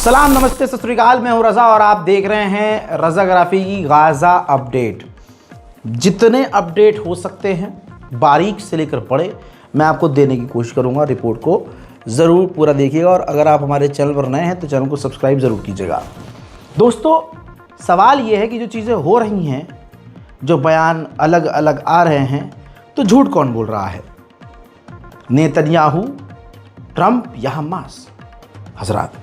सलाम, नमस्ते, सत श्री अकाल। मैं हूं रज़ा और आप देख रहे हैं रज़ाग्राफी की गाज़ा अपडेट। जितने अपडेट हो सकते हैं बारीक से लेकर बड़े मैं आपको देने की कोशिश करूंगा। रिपोर्ट को ज़रूर पूरा देखिएगा और अगर आप हमारे चैनल पर नए हैं तो चैनल को सब्सक्राइब ज़रूर कीजिएगा। दोस्तों, सवाल ये है कि जो चीज़ें हो रही हैं, जो बयान अलग अलग आ रहे हैं, तो झूठ कौन बोल रहा है? नेतन्याहू, ट्रंप या हमास? हजरात,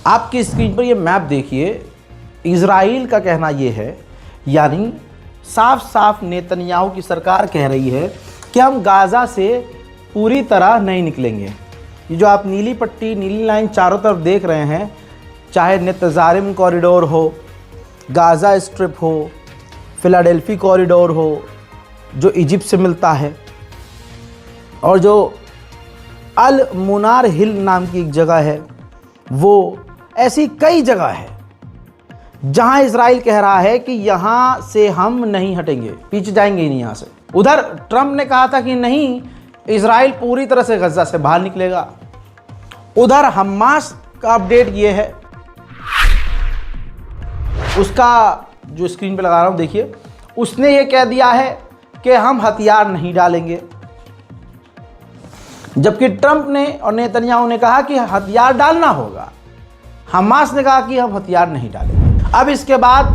आपकी स्क्रीन पर ये मैप देखिए। इजराइल का कहना ये है, यानी साफ साफ नेतन्याहू की सरकार कह रही है कि हम गाज़ा से पूरी तरह नहीं निकलेंगे। ये जो आप नीली पट्टी, नीली लाइन चारों तरफ देख रहे हैं, चाहे नेतजारिम कॉरिडोर हो, गाज़ा स्ट्रिप हो, फिलाडेल्फी कॉरिडोर हो जो इजिप्ट से मिलता है, और जो अल मुनार हिल नाम की एक जगह है, वो ऐसी कई जगह है जहां इजराइल कह रहा है कि यहां से हम नहीं हटेंगे, पीछे जाएंगे ही नहीं यहां से। उधर ट्रंप ने कहा था कि नहीं, इजराइल पूरी तरह से गज़ा से बाहर निकलेगा। उधर हमास का अपडेट ये है, उसका जो स्क्रीन पे लगा रहा हूं देखिए, उसने ये कह दिया है कि हम हथियार नहीं डालेंगे, जबकि ट्रंप ने और नेतन्याहू ने कहा कि हथियार डालना होगा। हमास ने कहा कि हम हथियार नहीं डालेंगे। अब इसके बाद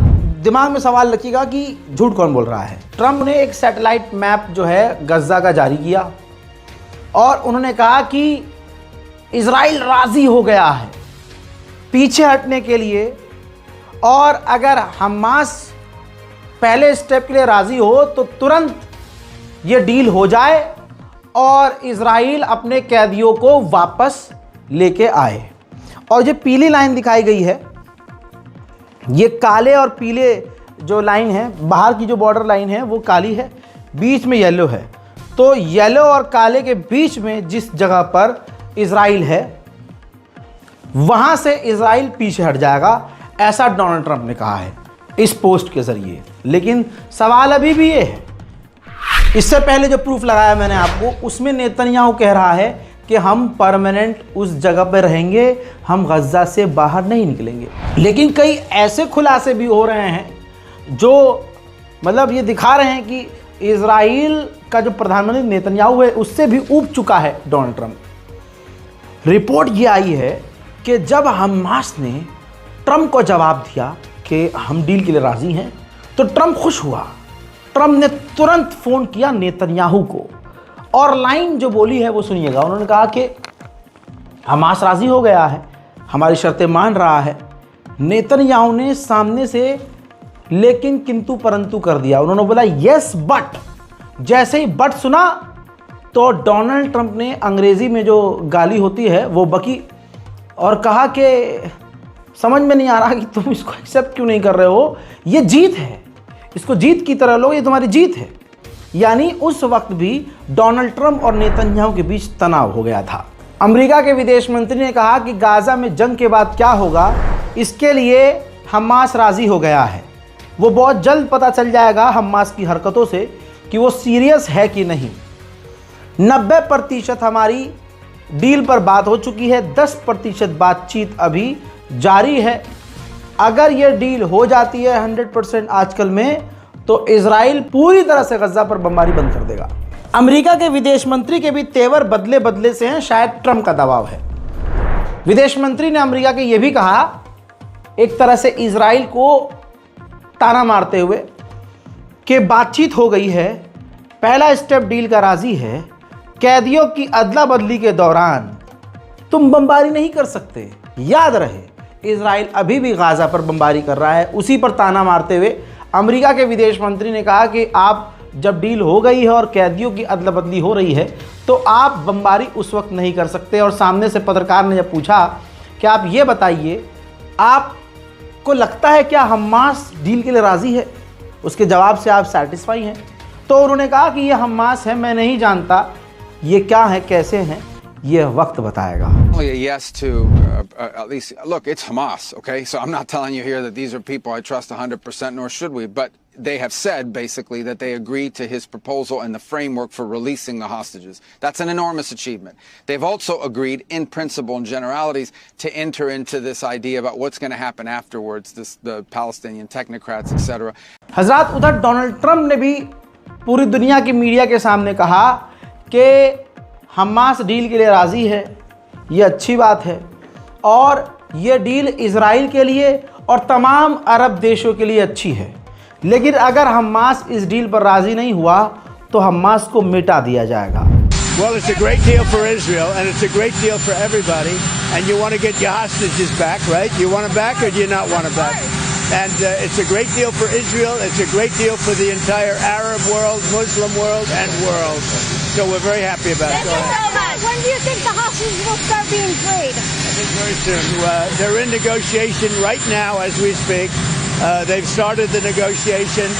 दिमाग में सवाल रखिएगा कि झूठ कौन बोल रहा है। ट्रंप ने एक सैटेलाइट मैप जो है गज़ा का जारी किया और उन्होंने कहा कि इजराइल राजी हो गया है पीछे हटने के लिए, और अगर हमास पहले स्टेप के लिए राजी हो तो तुरंत ये डील हो जाए और इजराइल अपने कैदियों को वापस लेके आए। और ये पीली लाइन दिखाई गई है, ये काले और पीले जो लाइन है, बाहर की जो बॉर्डर लाइन है वो काली है, बीच में येलो है। तो येलो और काले के बीच में जिस जगह पर इजराइल है, वहां से इजराइल पीछे हट जाएगा, ऐसा डोनाल्ड ट्रंप ने कहा है इस पोस्ट के जरिए। लेकिन सवाल अभी भी ये है, इससे पहले जो प्रूफ लगाया मैंने आपको, उसमें नेतन्याहू कह रहा है कि हम परमानेंट उस जगह पर रहेंगे, हम गज़ा से बाहर नहीं निकलेंगे। लेकिन कई ऐसे खुलासे भी हो रहे हैं जो मतलब ये दिखा रहे हैं कि इजराइल का जो प्रधानमंत्री नेतन्याहू है उससे भी ऊब चुका है डोनाल्ड ट्रंप। रिपोर्ट ये आई है कि जब हमास ने ट्रंप को जवाब दिया कि हम डील के लिए राजी हैं, तो ट्रंप खुश हुआ। ट्रंप ने तुरंत फ़ोन किया नेतन्याहू को और लाइन जो बोली है वो सुनिएगा। उन्होंने कहा कि हमास राज़ी हो गया है, हमारी शर्तें मान रहा है। नेतन्याहू ने सामने से लेकिन किंतु परंतु कर दिया। उन्होंने बोला यस बट। जैसे ही बट सुना तो डोनाल्ड ट्रंप ने अंग्रेज़ी में जो गाली होती है वो बकी और कहा कि समझ में नहीं आ रहा कि तुम इसको एक्सेप्ट क्यों नहीं कर रहे हो, ये जीत है, इसको जीत की तरह लो, ये तुम्हारी जीत है। यानी उस वक्त भी डोनाल्ड ट्रंप और नेतन्याहू के बीच तनाव हो गया था। अमेरिका के विदेश मंत्री ने कहा कि गाज़ा में जंग के बाद क्या होगा, इसके लिए हमास राज़ी हो गया है। वो बहुत जल्द पता चल जाएगा हमास की हरकतों से कि वो सीरियस है कि नहीं। 90% हमारी डील पर बात हो चुकी है, 10% बातचीत अभी जारी है। अगर ये डील हो जाती है 100% आजकल में, तो इजराइल पूरी तरह से गज़ा पर बमबारी बंद कर देगा। अमेरिका के विदेश मंत्री के भी तेवर बदले बदले से हैं, शायद ट्रंप का दबाव है। विदेश मंत्री ने अमेरिका के ये भी कहा, एक तरह से इजराइल को ताना मारते हुए, कि बातचीत हो गई है, पहला स्टेप डील का राजी है, कैदियों की अदला बदली के दौरान तुम बमबारी नहीं कर सकते। याद रहे, इजराइल अभी भी गाज़ा पर बमबारी कर रहा है। उसी पर ताना मारते हुए अमेरिका के विदेश मंत्री ने कहा कि आप जब डील हो गई है और कैदियों की अदला बदली हो रही है, तो आप बमबारी उस वक्त नहीं कर सकते। और सामने से पत्रकार ने जब पूछा कि आप ये बताइए, आपको लगता है क्या हमास डील के लिए राज़ी है, उसके जवाब से आप सेटिस्फाई हैं? तो उन्होंने कहा कि ये हमास है, मैं नहीं जानता ये क्या है, कैसे हैं, ये वक्त बताएगा। Yes to at least look, it's Hamas, okay? So I'm not telling you here that these are people I trust 100%, nor should we, but they have said basically that they agreed to his proposal and the framework for releasing the hostages. That's an enormous achievement. They've also agreed in principle and generalities to enter into this idea about what's going to happen afterwards, the Palestinian technocrats, etc. हजरात, उधर Donald Trump ने भी पूरी दुनिया की media के सामने कहा कि हमास डील के लिए राज़ी है, ये अच्छी बात है और ये डील इजराइल के लिए और तमाम अरब देशों के लिए अच्छी है, लेकिन अगर हमास इस डील पर राज़ी नहीं हुआ तो हमास को मिटा दिया जाएगा। Well, it's a great deal for Israel and it's a great deal for everybody, and you want to get your hostages back, right? You want them back or do you not want them back? And it's a great deal for Israel, it's a great deal for the entire Arab world, Muslim world, and world. So we're very happy about it. When do you think the hostages will start being freed? I think very soon. They're in negotiation right now as we speak. They've started the negotiation.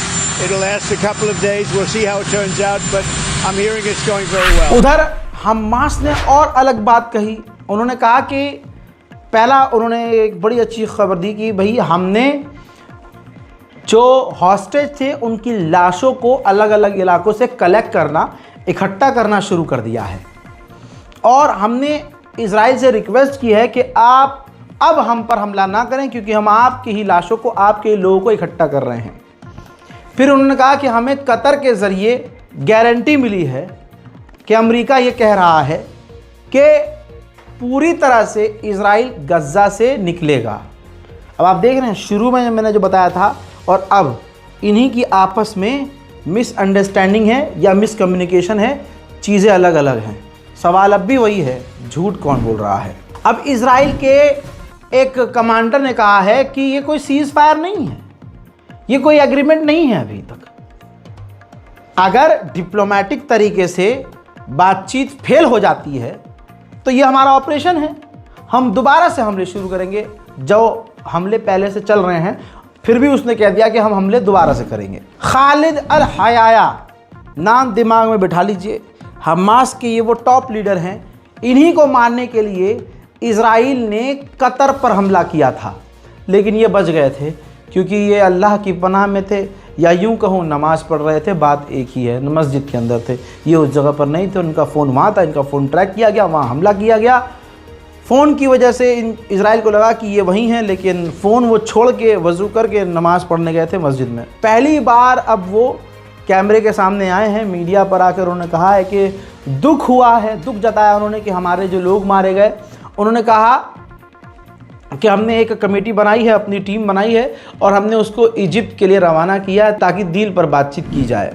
It'll last a couple of days. We'll see how it turns out, but I'm hearing it's going very well. उधर Hamas ने और अलग बात कही। उन्होंने कहा कि पहला उन्होंने एक बड़ी अच्छी खबर दी कि भाई हमने जो हॉस्टेज थे उनकी लाशों को अलग अलग इलाकों से कलेक्ट करना, इकट्ठा करना शुरू कर दिया है और हमने इजराइल से रिक्वेस्ट की है कि आप अब हम पर हमला ना करें क्योंकि हम आपकी ही लाशों को, आपके लोगों को इकट्ठा कर रहे हैं। फिर उन्होंने कहा कि हमें कतर के ज़रिए गारंटी मिली है कि अमेरिका ये कह रहा है कि पूरी तरह से इजराइल गज़ा से निकलेगा। अब आप देख रहे हैं, शुरू में मैंने जो बताया था और अब इन्हीं की आपस में मिसअंडरस्टैंडिंग है या मिसकम्युनिकेशन है, चीज़ें अलग अलग हैं। सवाल अब भी वही है, झूठ कौन बोल रहा है। अब इजराइल के एक कमांडर ने कहा है कि ये कोई सीज़ फायर नहीं है, ये कोई एग्रीमेंट नहीं है अभी तक। अगर डिप्लोमेटिक तरीके से बातचीत फेल हो जाती है तो ये हमारा ऑपरेशन है, हम दोबारा से हमले शुरू करेंगे। जो हमले पहले से चल रहे हैं, फिर भी उसने कह दिया कि हम हमले दोबारा से करेंगे। खालिद अल हयाया नाम दिमाग में बिठा लीजिए, हमास के ये वो टॉप लीडर हैं। इन्हीं को मारने के लिए इजराइल ने कतर पर हमला किया था, लेकिन ये बच गए थे क्योंकि ये अल्लाह की पनाह में थे, या यूं कहूँ नमाज़ पढ़ रहे थे। बात एक ही है, मस्जिद के अंदर थे, ये उस जगह पर नहीं थे। उनका फ़ोन वहाँ था, इनका फ़ोन ट्रैक किया गया, वहाँ हमला किया गया। फ़ोन की वजह से इजराइल को लगा कि ये वहीं हैं, लेकिन फ़ोन वो छोड़ के वज़ू करके नमाज़ पढ़ने गए थे मस्जिद में। पहली बार अब वो कैमरे के सामने आए हैं, मीडिया पर आकर उन्होंने कहा है कि दुख हुआ है, दुख जताया उन्होंने कि हमारे जो लोग मारे गए। उन्होंने कहा कि हमने एक कमेटी बनाई है, अपनी टीम बनाई है और हमने उसको इजिप्ट के लिए रवाना किया है ताकि डील पर बातचीत की जाए।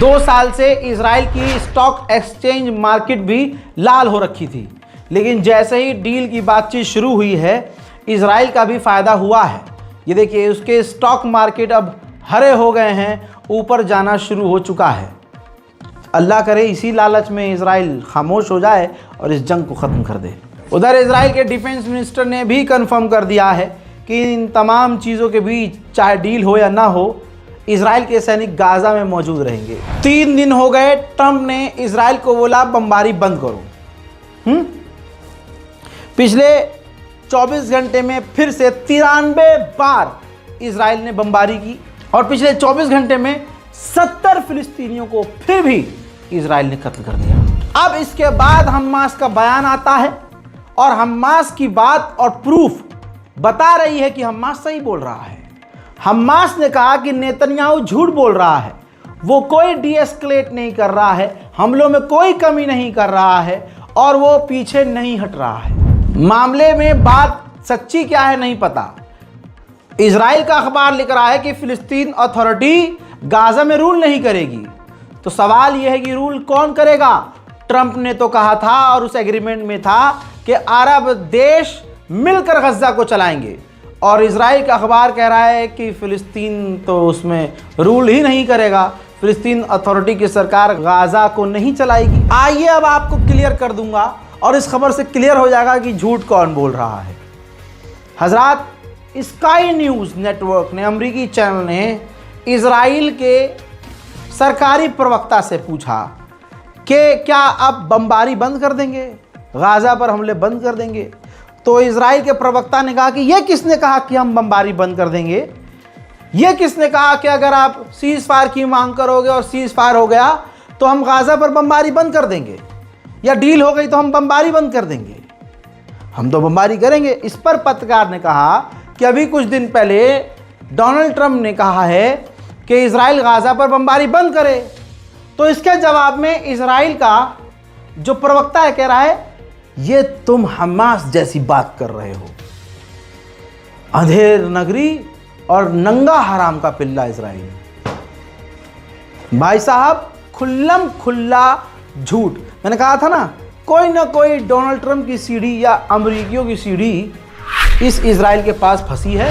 2 साल से इजराइल की स्टॉक एक्सचेंज मार्केट भी लाल हो रखी थी, लेकिन जैसे ही डील की बातचीत शुरू हुई है, इजराइल का भी फ़ायदा हुआ है। ये देखिए, उसके स्टॉक मार्केट अब हरे हो गए हैं, ऊपर जाना शुरू हो चुका है। अल्लाह करे इसी लालच में इजराइल खामोश हो जाए और इस जंग को ख़त्म कर दे। उधर इजराइल के डिफेंस मिनिस्टर ने भी कंफर्म कर दिया है कि इन तमाम चीज़ों के बीच, चाहे डील हो या ना हो, इजराइल के सैनिक गाज़ा में मौजूद रहेंगे। 3 दिन हो गए, ट्रंप ने इजराइल को बोला बमबारी बंद करो। पिछले 24 घंटे में फिर से 93 बार इजराइल ने बमबारी की और पिछले 24 घंटे में 70 फिलिस्तीनियों को फिर भी इजराइल ने कत्ल कर दिया। अब इसके बाद हमास का बयान आता है और हमास की बात और प्रूफ बता रही है कि हमास सही बोल रहा है। हमास ने कहा कि नेतन्याहू झूठ बोल रहा है, वो कोई डीएस्केलेट नहीं कर रहा है, हमलों में कोई कमी नहीं कर रहा है और वो पीछे नहीं हट रहा है। मामले में बात सच्ची क्या है नहीं पता। इजराइल का अखबार लिख रहा है कि फिलिस्तीन अथॉरिटी गाजा में रूल नहीं करेगी। तो सवाल यह है कि रूल कौन करेगा? ट्रंप ने तो कहा था और उस एग्रीमेंट में था कि अरब देश मिलकर गजा को चलाएंगे, और इजराइल का अखबार कह रहा है कि फिलिस्तीन तो उसमें रूल ही नहीं करेगा, फिलिस्तीन अथॉरिटी की सरकार गाजा को नहीं चलाएगी। आइए अब आपको क्लियर कर दूंगा और इस खबर से क्लियर हो जाएगा कि झूठ कौन बोल रहा है। हजरात, स्काई न्यूज़ नेटवर्क ने, अमेरिकी चैनल ने इजराइल के सरकारी प्रवक्ता से पूछा कि क्या अब बमबारी बंद कर देंगे, गाजा पर हमले बंद कर देंगे? तो इजराइल के प्रवक्ता ने कहा कि यह किसने कहा कि हम बमबारी बंद कर देंगे? यह किसने कहा कि अगर आप सीज फायर की मांग करोगे और सीज फायर हो गया तो हम गाजा पर बमबारी बंद कर देंगे, या डील हो गई तो हम बमबारी बंद कर देंगे? हम तो बमबारी करेंगे। इस पर पत्रकार ने कहा कि अभी कुछ दिन पहले डोनाल्ड ट्रंप ने कहा है कि इजराइल गाजा पर बमबारी बंद करे। तो इसके जवाब में इजराइल का जो प्रवक्ता है कह रहा है, ये तुम हमास जैसी बात कर रहे हो, अंधेर नगरी और नंगा हराम का पिल्ला इजराइल। भाई साहब, खुल्लम खुल्ला झूठ। मैंने कहा था ना कोई डोनाल्ड ट्रंप की सीढ़ी या अमरीकियों की सीढ़ी इस इजराइल के पास फंसी है।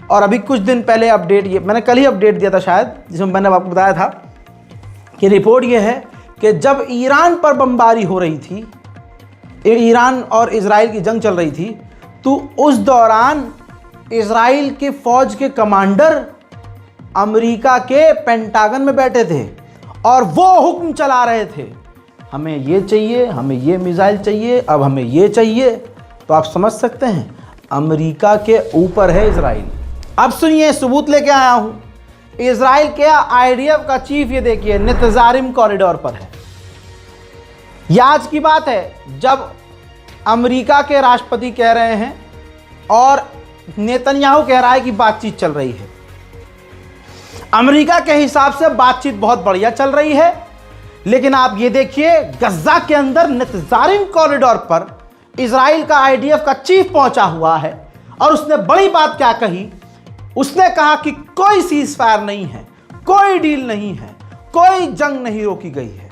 और अभी कुछ दिन पहले अपडेट, ये मैंने कल ही अपडेट दिया था शायद, जिसमें मैंने आपको बताया था कि रिपोर्ट ये है कि जब ईरान पर बमबारी हो रही थी, ईरान और इजराइल की जंग चल रही थी, तो उस दौरान इजराइल के फौज के कमांडर अमेरिका के पेंटागन में बैठे थे और वो हुक्म चला रहे थे, हमें ये चाहिए, हमें ये मिसाइल चाहिए, अब हमें ये चाहिए। तो आप समझ सकते हैं अमेरिका के ऊपर है इजराइल। अब सुनिए, सबूत लेके आया हूं। इजराइल के आईडीएफ का चीफ, ये देखिए, नेतजारिम कॉरिडोर पर है। यह आज की बात है जब अमेरिका के राष्ट्रपति कह रहे हैं और नेतन्याहू कह रहा है कि बातचीत चल रही है। अमेरिका के हिसाब से बातचीत बहुत बढ़िया चल रही है, लेकिन आप ये देखिए गजा के अंदर नेतजारिम कॉरिडोर पर इजराइल का आईडीएफ का चीफ पहुंचा हुआ है और उसने बड़ी बात क्या कही? उसने कहा कि कोई सीज फायर नहीं है, कोई डील नहीं है, कोई जंग नहीं रोकी गई है।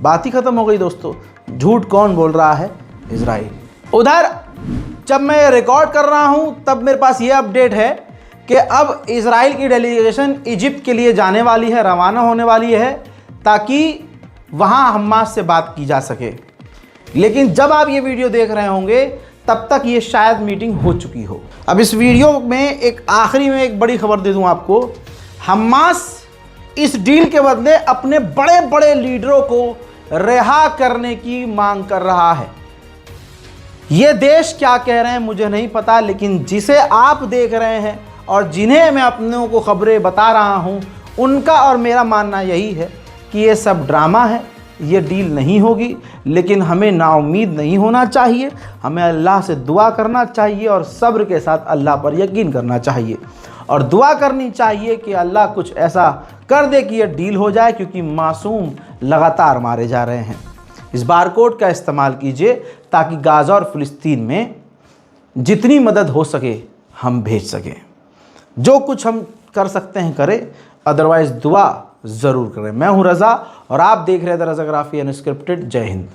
बात ही खत्म हो गई दोस्तों। झूठ कौन बोल रहा है? इजराइल। उधर जब मैं रिकॉर्ड कर रहा हूं तब मेरे पास ये अपडेट है कि अब इजराइल की डेलीगेशन इजिप्ट के लिए जाने वाली है, रवाना होने वाली है, ताकि वहां हमास से बात की जा सके। लेकिन जब आप ये वीडियो देख रहे होंगे तब तक ये शायद मीटिंग हो चुकी हो। अब इस वीडियो में एक आखिरी में एक बड़ी खबर दे दूं आपको। हमास इस डील के बदले अपने बड़े बड़े लीडरों को रिहा करने की मांग कर रहा है। ये देश क्या कह रहे हैं मुझे नहीं पता, लेकिन जिसे आप देख रहे हैं और जिन्हें मैं अपनों को खबरें बता रहा हूं, उनका और मेरा मानना यही है कि ये सब ड्रामा है, ये डील नहीं होगी। लेकिन हमें नाउम्मीद नहीं होना चाहिए, हमें अल्लाह से दुआ करना चाहिए और सब्र के साथ अल्लाह पर यकीन करना चाहिए और दुआ करनी चाहिए कि अल्लाह कुछ ऐसा कर दे कि ये डील हो जाए, क्योंकि मासूम लगातार मारे जा रहे हैं। इस बारकोड का इस्तेमाल कीजिए ताकि गाजा और फिलिस्तीन में जितनी मदद हो सके हम भेज सकें। जो कुछ हम कर सकते हैं करें, अदरवाइज़ दुआ ज़रूर करें। मैं हूं रज़ा और आप देख रहे थे रज़ाग्राफी अनस्क्रिप्टेड। जय हिंद।